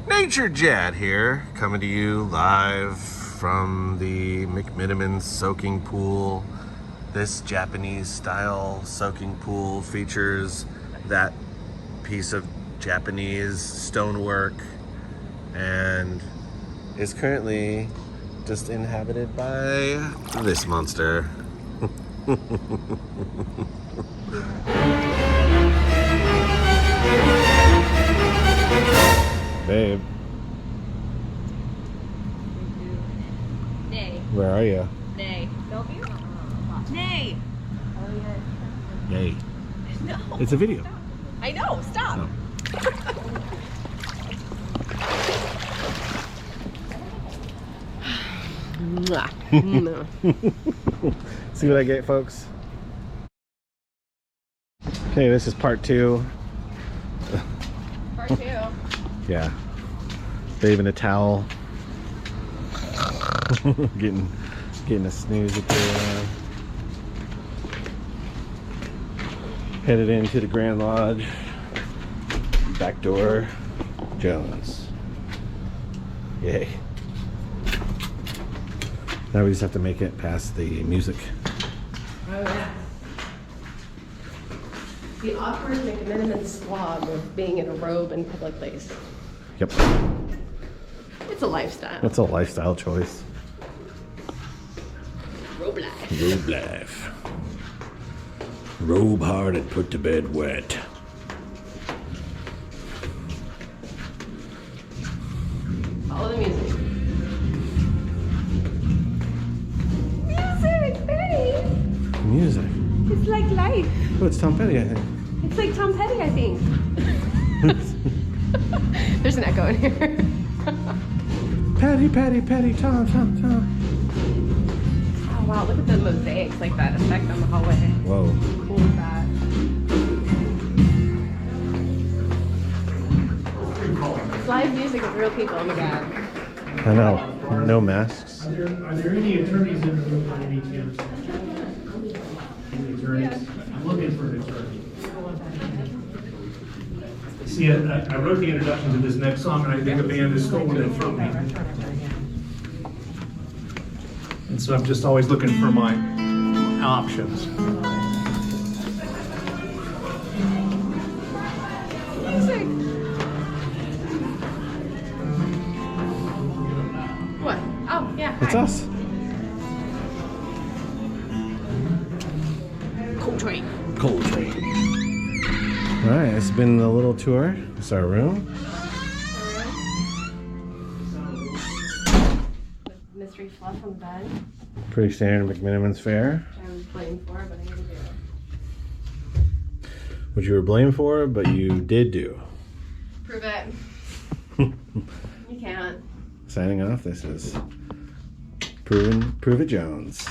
Nature Jadd here, coming to you live from the McMiniman soaking pool. This Japanese style soaking pool features that piece of Japanese stonework and is currently just inhabited by this monster. Babe. Nay. Where are you? Nay. Bellevue? Nay. Yay. No. It's a video. Stop. I know. Stop. Oh. No. See what I get, folks? Okay, this is part 2. Part 2. Yeah. Babe in a towel. getting a snooze at the headed into the Grand Lodge. Back door. Jones. Yay. Now we just have to make it past the music. Oh, yeah. The awkward McMiniman slog of being in a robe in public place. Yep. It's a lifestyle. That's a lifestyle choice. Robe life. Robe life. Robe hard and put to bed wet. Follow the music. Music, babe. Music. It's like life. Oh, it's Tom Petty, I think. It's like Tom Petty, I think. There's an echo in here. Patty, Patty, Patty, Tom, Tom, Tom. Oh wow, look at the mosaics, like that effect on the hallway. Whoa. Cool with that. It's live music with real people, oh my god. I know. No masks. Are there any attorneys in the room by any chance? Any attorneys? I'm looking for an attorney. See, I wrote the introduction to this next song, and I think a band has stolen it from me. And so I'm just always looking for my options. Music! What? Oh, yeah. It's hi. us. Coltrane. Coltrane. All right, it's been a little tour. It's our room. Mystery fluff on the bed, Pretty standard McMiniman's fare. which I was blamed for, but I didn't do it. What you were blamed for, but you did do. Prove it. You can't. Signing off, this is Prove It Jones.